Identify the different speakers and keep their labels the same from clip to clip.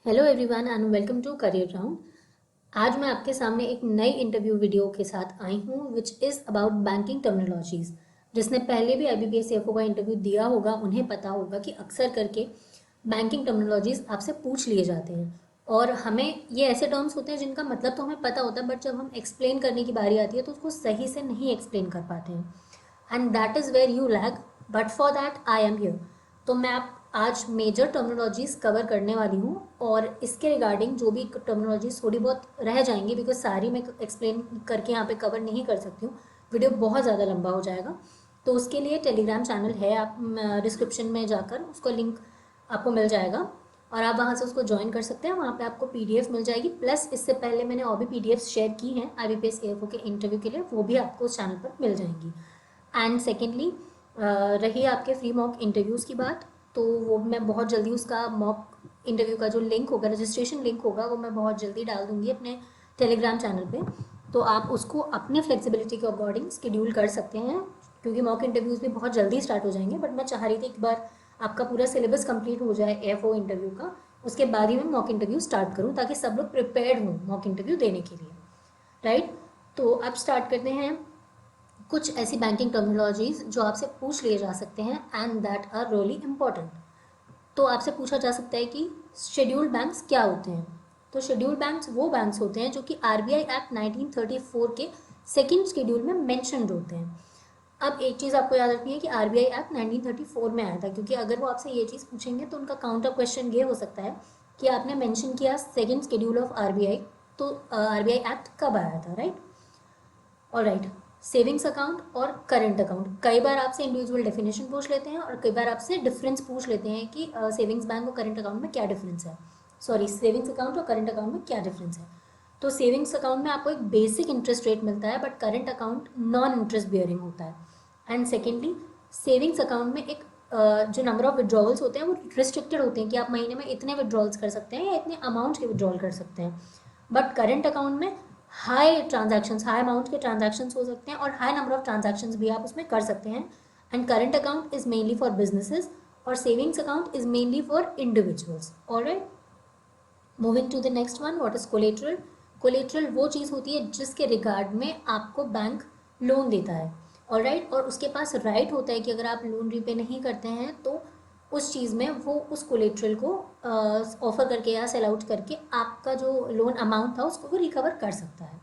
Speaker 1: Hello everyone and welcome to Career Round. आज मैं आपके सामने एक नई इंटरव्यू वीडियो के साथ आई हूँ which is about banking terminologies. जिसने पहले भी IBPS CFO का इंटरव्यू दिया होगा उन्हें पता होगा कि अक्सर करके बैंकिंग टर्मिनोलॉजीज आपसे पूछ लिए जाते हैं और हमें ये ऐसे टर्म्स होते हैं जिनका मतलब तो हमें पता होता है, बट जब हम एक्सप्लेन करने की बारी आती है तो उसको सही से नहीं एक्सप्लेन कर पाते हैं and that is where you lag, but for that I am here. तो मैं आप आज मेजर टर्मिनोलॉजीज कवर करने वाली हूँ और इसके रिगार्डिंग जो भी टर्मिनोलॉजीज थोड़ी बहुत रह जाएंगी बिकॉज सारी मैं एक्सप्लेन करके यहाँ पे कवर नहीं कर सकती हूँ, वीडियो बहुत ज़्यादा लंबा हो जाएगा। तो उसके लिए टेलीग्राम चैनल है, आप डिस्क्रिप्शन में जाकर उसको लिंक आपको मिल जाएगा और आप वहाँ से उसको ज्वाइन कर सकते हैं। वहाँ पे आपको PDF मिल जाएगी, प्लस इससे पहले मैंने और भी PDF शेयर की हैं IBPS CFO के इंटरव्यू के लिए, वो भी आपको उस चैनल पर मिल जाएंगी। एंड सेकेंडली, रही आपके फ्री मॉक इंटरव्यूज़ की बात, तो वो मैं बहुत जल्दी उसका मॉक इंटरव्यू का जो लिंक होगा, रजिस्ट्रेशन लिंक होगा, वो मैं बहुत जल्दी डाल दूँगी अपने टेलीग्राम चैनल पे। तो आप उसको अपने फ्लेक्सिबिलिटी के अकॉर्डिंग शेड्यूल कर सकते हैं, क्योंकि मॉक इंटरव्यूज़ भी बहुत जल्दी स्टार्ट हो जाएंगे। बट मैं चाह रही थी एक बार आपका पूरा सिलेबस कंप्लीट हो जाए AFO इंटरव्यू का, उसके बाद ही मैं मॉक इंटरव्यू स्टार्ट करूँ ताकि सब लोग प्रिपेयर्ड हों मॉक इंटरव्यू देने के लिए, राइट। तो अब स्टार्ट करते हैं कुछ ऐसी बैंकिंग टर्मिनोलॉजीज जो आपसे पूछ लिए जा सकते हैं and that are really important. तो आपसे पूछा जा सकता है कि शेड्यूल्ड बैंक्स क्या होते हैं। तो शेड्यूल्ड बैंक्स वो बैंक्स होते हैं जो कि RBI एक्ट 1934 के सेकेंड शेड्यूल में मैंशनड होते हैं। अब एक चीज़ आपको याद रखनी है कि RBI एक्ट 1934 में आया था, क्योंकि अगर वो आपसे ये चीज़ पूछेंगे तो उनका काउंटर क्वेश्चन ये हो सकता है कि आपने मेंशन किया सेकेंड शेड्यूल ऑफ RBI, तो RBI एक्ट कब आया था, राइट। और राइट, सेविंग्स अकाउंट और करंट अकाउंट, कई बार आपसे इंडिविजुअल डेफिनेशन पूछ लेते हैं और कई बार आपसे डिफरेंस पूछ लेते हैं कि सेविंग्स बैंक और करंट अकाउंट में क्या डिफरेंस है। सॉरी, सेविंग्स अकाउंट और करंट अकाउंट में क्या डिफरेंस है। तो सेविंग्स अकाउंट में आपको एक बेसिक इंटरेस्ट रेट मिलता है, but current account non interest bearing होता है। एंड सेकेंडली, सेविंग्स अकाउंट में एक जो नंबर ऑफ विड्रॉवल्स होते हैं वो रिस्ट्रिक्टेड होते हैं कि आप महीने में इतने विड्रॉल्स कर सकते हैं या इतने अमाउंट के विड्रॉल कर सकते हैं। बट करंट अकाउंट में हाई ट्रांजैक्शंस, हाई अमाउंट के ट्रांजैक्शंस हो सकते हैं और हाई नंबर ऑफ ट्रांजैक्शंस भी आप उसमें कर सकते हैं। And current account is mainly for businesses और savings account is mainly for individuals. Alright, moving to the next one, what is collateral. Collateral वो चीज़ होती है जिसके रिगार्ड में आपको बैंक लोन देता है, ऑलराइट, और उसके पास राइट होता है कि अगर आप लोन रीपे नहीं करते हैं तो उस चीज़ में वो उस कोलेट्रल को ऑफर करके या सेल आउट करके आपका जो लोन अमाउंट था उसको वो रिकवर कर सकता है।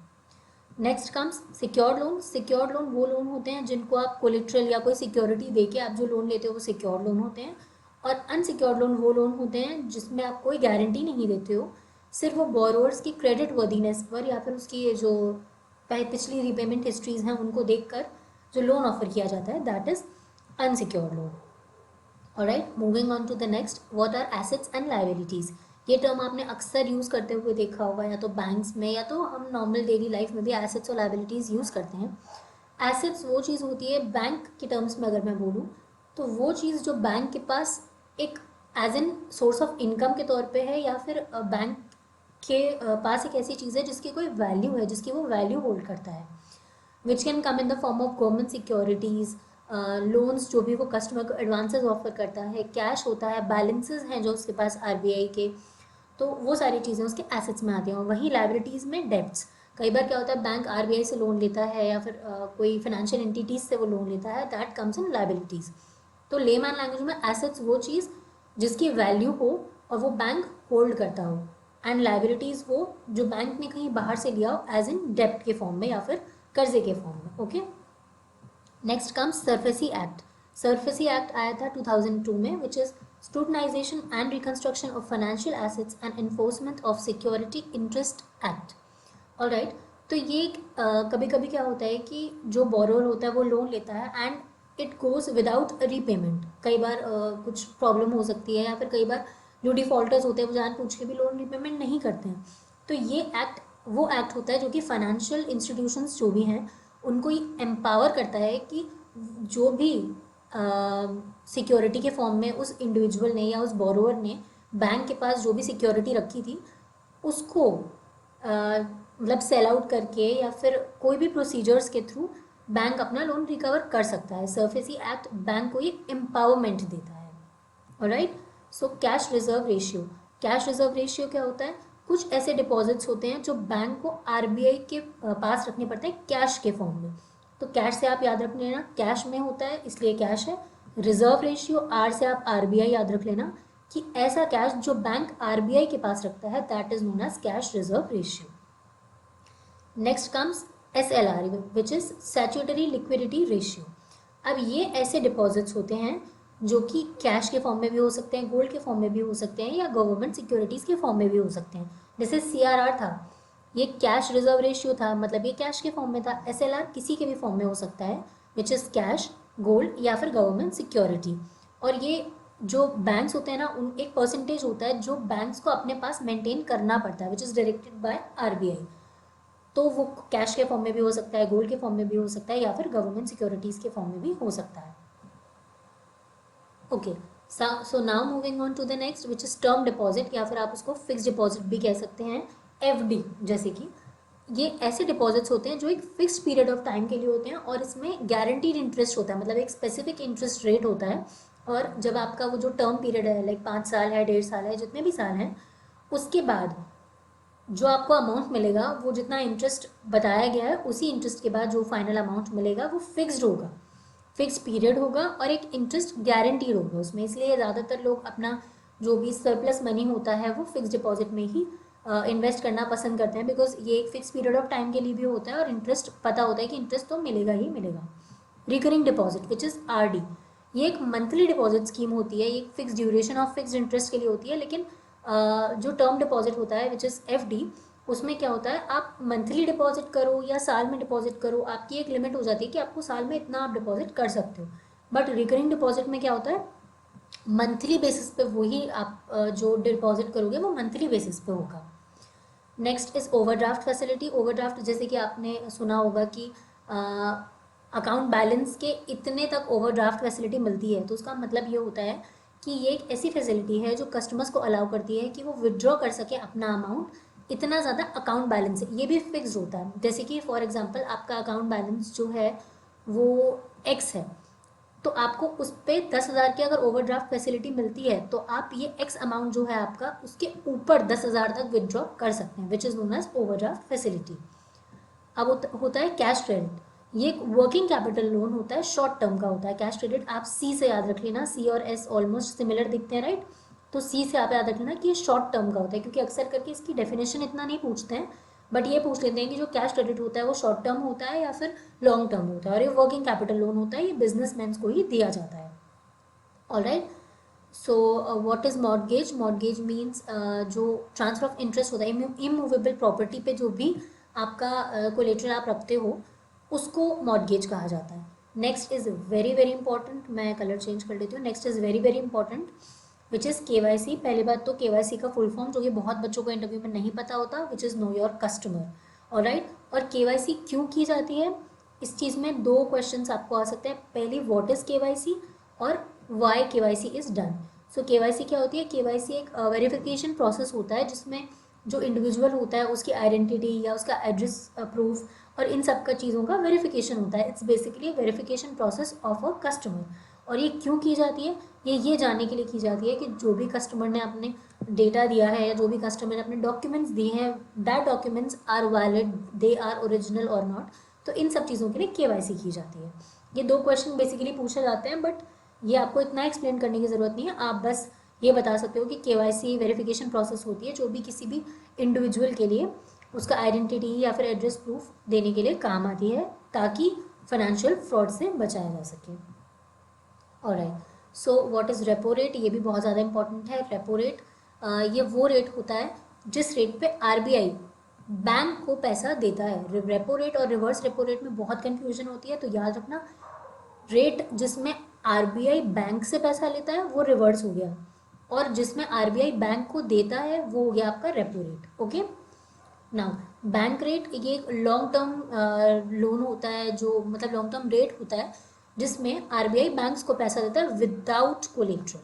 Speaker 1: Next comes secured loan. Secured loan वो लोन होते हैं जिनको आप कोलेट्रल या कोई सिक्योरिटी देके आप जो लोन लेते हो वो सिक्योर्ड लोन होते हैं। और अनसिक्योर्ड लोन वो लोन होते हैं जिसमें आप कोई गारंटी नहीं देते हो, सिर्फ वो बोरोवर्स की क्रेडिट वर्दीनेस पर या फिर उसकी जो पिछली रिपेमेंट हिस्ट्रीज हैं उनको देखकर जो लोन ऑफर किया जाता है, that is unsecured loan. All right, moving on to the next, what are assets and liabilities. ये टर्म आपने अक्सर यूज़ करते हुए देखा होगा, या तो बैंक्स में या तो हम नॉर्मल डेली लाइफ में भी एसेट्स और लायबिलिटीज़ यूज़ करते हैं। एसेट्स वो चीज़ होती है बैंक के टर्म्स में, अगर मैं बोलूँ तो वो चीज़ जो बैंक के पास एक as an source of income के तौर पे है, या फिर बैंक के पास एक ऐसी चीज़ है जिसकी कोई वैल्यू है, जिसकी वो वैल्यू होल्ड करता है, which can come in the form of government securities, loans जो भी वो कस्टमर को एडवांसेस ऑफर करता है, कैश होता है, बैलेंसेस हैं जो उसके पास RBI के, तो वो सारी चीज़ें उसके एसेट्स में आती हैं। और वहीं लाइबिलिटीज़ में डेब्ट्स, कई बार क्या होता है बैंक RBI से लोन लेता है या फिर कोई फाइनेंशियल एंटिटीज़ से वो लोन लेता है, दैट कम्स इन लाइबिलिटीज़। तो लेमैन लैंग्वेज में एसेट्स वो चीज़ जिसकी वैल्यू हो और वो बैंक होल्ड करता हो, एंड लाइबिलिटीज़ वो जो बैंक ने कहीं बाहर से लिया हो एज इन डेप्ट के फॉर्म में या फिर कर्जे के फॉर्म में। Okay, next comes SARFAESI act. SARFAESI act आया था 2002 में, which is scrutinization and reconstruction of financial assets and enforcement of security interest act. Alright, तो ये कभी कभी क्या होता है कि जो बोरोअर होता है वो लोन लेता है and it goes without repayment. कई बार कुछ प्रॉब्लम हो सकती है, या फिर कई बार जो डिफॉल्टर्स होते हैं वो जान पूछ के भी लोन रीपेमेंट नहीं करते हैं। तो ये एक्ट वो एक्ट होता है जो कि फाइनेंशियल इंस्टीट्यूशंस जो भी हैं उनको ही एम्पावर करता है कि जो भी सिक्योरिटी के फॉर्म में उस इंडिविजुअल ने या उस बोरोअर ने बैंक के पास जो भी सिक्योरिटी रखी थी उसको मतलब सेल आउट करके या फिर कोई भी प्रोसीजर्स के थ्रू बैंक अपना लोन रिकवर कर सकता है। सरफेसी एक्ट बैंक को ये एम्पावरमेंट देता है। Alright, so cash reserve ratio. Cash reserve ratio क्या होता है? कुछ ऐसे डिपॉजिट्स होते हैं जो बैंक को आरबीआई के पास रखने पड़ते हैं कैश के फॉर्म में। तो कैश से आप याद रख लेना, कैश में होता है इसलिए कैश है। रिजर्व रेशियो आर से आप आरबीआई याद रख लेना कि ऐसा कैश जो बैंक आरबीआई के पास रखता है, that is known as cash reserve ratio. Next comes SLR, which is statutory liquidity ratio. अब ये ऐसे डिपॉजिट्स होते हैं जो कि कैश के फॉर्म में भी हो सकते हैं, गोल्ड के फॉर्म में भी हो सकते हैं, या गवर्नमेंट सिक्योरिटीज़ के फॉर्म में भी हो सकते हैं। जैसे CRR था, ये कैश रिजर्व रेशियो था, मतलब ये कैश के फॉर्म में था। SLR किसी के भी फॉर्म में हो सकता है, विच इज़ कैश, गोल्ड या फिर गवर्नमेंट सिक्योरिटी। और ये जो बैंक्स होते हैं ना, उन एक परसेंटेज होता है जो बैंक्स को अपने पास मेंटेन करना पड़ता है, which is directed by RBI. तो वो कैश के फॉर्म में भी हो सकता है, गोल्ड के फॉर्म में भी हो सकता है, या फिर गवर्नमेंट सिक्योरिटीज़ के फॉर्म में भी हो सकता है। Okay, so now moving on to the next, which is term deposit, या फिर आप उसको फिक्स डिपॉजिट भी कह सकते हैं, FD। जैसे कि ये ऐसे डिपॉजिट्स होते हैं जो एक फिक्स पीरियड ऑफ टाइम के लिए होते हैं, और इसमें गारंटीड इंटरेस्ट होता है, मतलब एक स्पेसिफिक इंटरेस्ट रेट होता है। और जब आपका वो जो टर्म पीरियड है, लाइक 5 साल है, 1.5 साल है, जितने भी साल हैं, उसके बाद जो आपको अमाउंट मिलेगा, वो जितना इंटरेस्ट बताया गया है, उसी इंटरेस्ट के बाद जो फाइनल अमाउंट मिलेगा वो फिक्स्ड होगा, फिक्स पीरियड होगा, और एक इंटरेस्ट गारंटीड होगा उसमें। इसलिए ज़्यादातर लोग अपना जो भी सरप्लस मनी होता है वो फिक्स डिपॉजिट में ही इन्वेस्ट करना पसंद करते हैं, बिकॉज ये एक फिक्स पीरियड ऑफ टाइम के लिए भी होता है और इंटरेस्ट पता होता है कि इंटरेस्ट तो मिलेगा ही मिलेगा। Recurring deposit, which is RD, ये एक मंथली डिपॉजिट स्कीम होती है, ये एक fix duration of fix interest के लिए होती है। लेकिन जो टर्म डिपॉजिट होता है, विच इज़ FD, उसमें क्या होता है, आप मंथली डिपॉजिट करो या साल में डिपॉजिट करो, आपकी एक लिमिट हो जाती है कि आपको साल में इतना आप डिपॉजिट कर सकते हो। बट रिकरिंग डिपॉजिट में क्या होता है, मंथली बेसिस पे वही आप जो डिपॉजिट करोगे वो मंथली बेसिस पे होगा। Next is overdraft facility. Overdraft जैसे कि आपने सुना होगा कि अकाउंट बैलेंस के इतने तक ओवरड्राफ्ट फैसिलिटी मिलती है, तो उसका मतलब ये होता है कि ये एक ऐसी फैसिलिटी है जो कस्टमर्स को अलाउ करती है कि वो विड्रॉ कर सके अपना अमाउंट इतना ज़्यादा अकाउंट बैलेंस है। ये भी फिक्स होता है, जैसे कि फॉर एग्जांपल आपका अकाउंट बैलेंस जो है वो X है, तो आपको उस पर 10,000 की अगर ओवरड्राफ्ट फैसिलिटी मिलती है, तो आप ये X अमाउंट जो है आपका, उसके ऊपर 10,000 तक विड्रॉ कर सकते हैं, which is known as overdraft facility. अब होता है कैश क्रेडिट। ये एक वर्किंग कैपिटल लोन होता है, शॉर्ट टर्म का होता है। कैश क्रेडिट आप C से याद रख लेना, C और S ऑलमोस्ट सिमिलर दिखते हैं, राइट? तो C से आप याद रख लेना कि ये शॉर्ट टर्म का होता है, क्योंकि अक्सर करके इसकी डेफिनेशन इतना नहीं पूछते हैं, बट ये पूछ लेते हैं कि जो कैश क्रेडिट होता है वो शॉर्ट टर्म होता है या फिर लॉन्ग टर्म होता है। और ये वर्किंग कैपिटल लोन होता है, ये बिजनेसमैन को ही दिया जाता है। Alright, so what is mortgage? Mortgage means जो ट्रांसफर ऑफ इंटरेस्ट होता है इमूवेबल प्रॉपर्टी पे, जो भी आपका कोलेटरल आप रखते हो, उसको मॉर्गेज कहा जाता है। Next is very very important, मैं कलर चेंज कर देती हूँ। Next is very very important, which is KYC। पहली बात तो KYC का फुल फॉर्म, जो कि बहुत बच्चों को इंटरव्यू में नहीं पता होता, which is know your customer. Alright, और KYC क्यों की जाती है, इस चीज़ में 2 क्वेश्चंस आपको आ सकते हैं। पहली, व्हाट इज़ KYC, और why KYC is done. So KYC क्या होती है? KYC एक वेरिफिकेशन प्रोसेस होता है, जिसमें जो इंडिविजुअल होता है उसकी आइडेंटिटी या उसका एड्रेस प्रूफ और इन सब का चीज़ों का वेरिफिकेशन होता है। It's basically verification process of a customer. और ये क्यों की जाती है? ये जानने के लिए की जाती है कि जो भी कस्टमर ने अपने डेटा दिया है या जो भी कस्टमर ने अपने डॉक्यूमेंट्स दिए हैं, that documents are valid, they are original और नॉट। तो इन सब चीज़ों के लिए KYC की जाती है। ये 2 क्वेश्चन बेसिकली पूछे जाते हैं, बट ये आपको इतना एक्सप्लेन करने की ज़रूरत नहीं है। आप बस ये बता सकते हो कि KYC वेरिफिकेशन प्रोसेस होती है जो भी किसी भी इंडिविजुअल के लिए उसका आइडेंटिटी या फिर एड्रेस प्रूफ देने के लिए काम आती है, ताकि फाइनेंशियल फ्रॉड से बचाया जा सके। Alright, so what is repo rate? ये भी बहुत ज़्यादा इंपॉर्टेंट है। रेपो रेट ये वो रेट होता है जिस रेट पे RBI बैंक को पैसा देता है। रेपो रेट और रिवर्स रेपो रेट में बहुत कंफ्यूजन होती है, तो याद रखना, रेट जिसमें RBI बैंक से पैसा लेता है वो रिवर्स हो गया, और जिसमें RBI बैंक को देता है वो हो गया आपका repo rate. Okay, now bank rate ये एक लॉन्ग टर्म लोन होता है, जो मतलब लॉन्ग टर्म रेट होता है जिसमें RBI बैंक्स को पैसा देता है विदाउट कोलेटरल।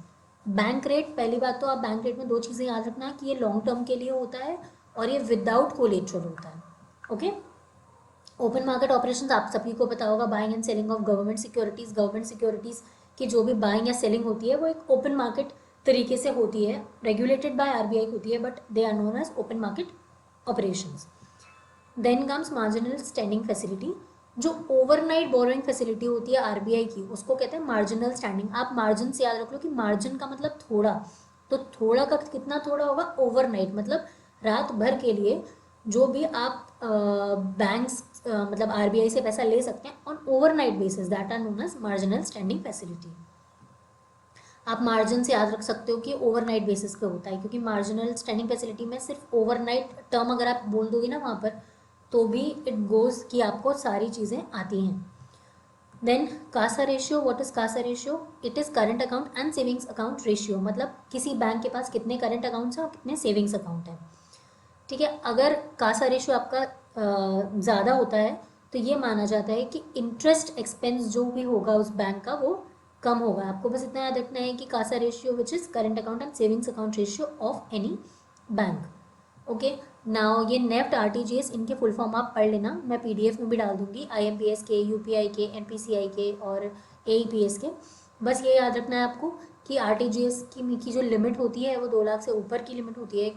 Speaker 1: बैंक रेट, पहली बात तो आप बैंक रेट में 2 चीज़ें याद रखना कि ये लॉन्ग टर्म के लिए होता है और ये विदाउट कोलेटरल होता है। ओके, ओपन मार्केट ऑपरेशंस आप सभी को पता होगा, buying and selling of government securities. Government securities की जो भी बाइंग या सेलिंग होती है वो एक ओपन मार्केट तरीके से होती है, रेगुलेटेड बाय आरबीआई होती है, but they are known as open market operations. Then comes marginal standing facility. जो ओवरनाइट बोरोइंग फैसिलिटी होती है आरबीआई की, उसको कहते हैं मार्जिनल स्टैंडिंग। आप मार्जिन से याद रख लो कि मार्जिन का मतलब थोड़ा, तो थोड़ा का कितना थोड़ा होगा, ओवरनाइट, मतलब रात भर के लिए जो भी आप बैंक्स मतलब आरबीआई से पैसा ले सकते हैं on overnight basis, that are known as marginal standing facility. आप मार्जिन से याद रख सकते हो कि ओवरनाइट बेसिस पे होता है, क्योंकि मार्जिनल स्टैंडिंग फैसिलिटी में सिर्फ ओवरनाइट टर्म अगर आप बोल दोगे ना वहाँ पर, तो भी इट गोज कि आपको सारी चीज़ें आती हैं। Then CASA ratio, what is CASA ratio? It is current account and savings account ratio, मतलब किसी बैंक के पास कितने करंट अकाउंट्स हैं और कितने सेविंग्स अकाउंट हैं। ठीक है, अगर कासा रेशियो आपका ज़्यादा होता है तो ये माना जाता है कि इंटरेस्ट एक्सपेंस जो भी होगा उस बैंक का वो कम होगा। आपको बस इतना याद रखना है कि Kasa ratio which is current account and savings account ratio of any bank. Okay, now ये नेफ्ट, आरटीजीएस, इनके फुल फॉर्म आप पढ़ लेना, मैं पीडीएफ में भी डाल दूंगी, आईएमपीएस के, यूपीआई के, एनपीसीआई के और एईपीएस के। बस ये याद रखना है आपको कि आरटीजीएस की जो लिमिट होती है वो 2 लाख से ऊपर की लिमिट होती है,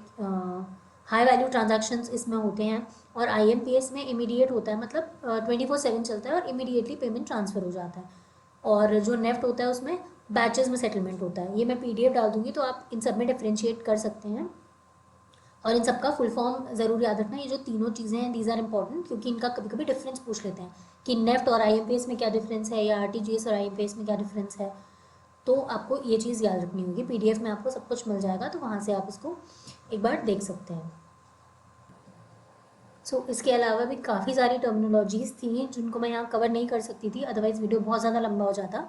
Speaker 1: हाई वैल्यू ट्रांजैक्शंस इसमें होते हैं। और आईएमपीएस में इमीडिएट होता है, मतलब 24/7 चलता है और इमीडिएटली पेमेंट ट्रांसफ़र हो जाता है। और जो नेफ्ट होता है उसमें बैचेस में सेटलमेंट होता है। ये मैं पीडीएफ डाल दूंगी तो आप इन सब में डिफ्रेंशिएट कर सकते हैं। और इन सबका फुल फॉर्म ज़रूर याद रखना। ये जो तीनों चीज़ें हैं दीज आर इंपॉर्टेंट, क्योंकि इनका कभी कभी डिफरेंस पूछ लेते हैं कि नेफ्ट और आईएमपीएस में क्या डिफरेंस है, या आरटीजीएस और आईएमपीएस में क्या डिफरेंस है। तो आपको ये चीज़ याद रखनी होगी। पीडीएफ में आपको सब कुछ मिल जाएगा, तो वहाँ से आप इसको एक बार देख सकते हैं। इसके अलावा भी काफ़ी सारी टर्मिनोलॉजीज़ थी जिनको मैं यहाँ कवर नहीं कर सकती थी, अदरवाइज़ वीडियो बहुत ज़्यादा लंबा हो जाता।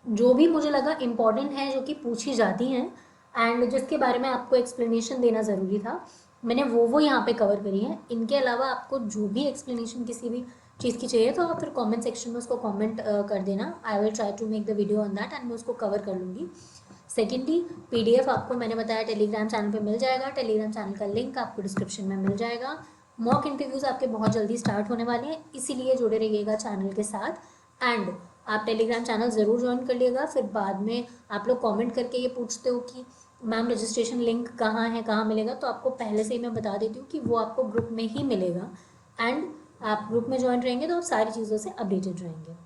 Speaker 1: जो भी मुझे लगा इम्पॉर्टेंट है, जो कि पूछी जाती हैं एंड जिसके बारे में आपको एक्सप्लेनेशन देना ज़रूरी था, मैंने वो यहाँ पे कवर करी है। इनके अलावा आपको जो भी एक्सप्लेनेशन किसी भी चीज़ की चाहिए तो आप फिर कमेंट सेक्शन में उसको कमेंट कर देना। I will try to make the video on that and मैं उसको कवर कर लूँगी। सेकेंडली, पीडीएफ आपको मैंने बताया टेलीग्राम चैनल पे मिल जाएगा। टेलीग्राम चैनल का लिंक आपको डिस्क्रिप्शन में मिल जाएगा। मॉक इंटरव्यूज़ आपके बहुत जल्दी स्टार्ट होने वाले हैं, इसीलिए जुड़े रहिएगा चैनल के साथ। एंड आप टेलीग्राम चैनल ज़रूर ज्वाइन कर लिएगा। फिर बाद में आप लोग कमेंट करके ये पूछते हो कि मैम रजिस्ट्रेशन लिंक कहाँ है, कहाँ मिलेगा, तो आपको पहले से ही मैं बता देती हूँ कि वो आपको ग्रुप में ही मिलेगा। एंड आप ग्रुप में ज्वाइन रहेंगे तो आप सारी चीज़ों से अपडेटेड रहेंगे।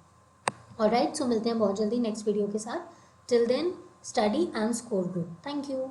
Speaker 1: ऑलराइट, सो मिलते हैं बहुत जल्दी नेक्स्ट वीडियो के साथ। Till then, study and score good. Thank you.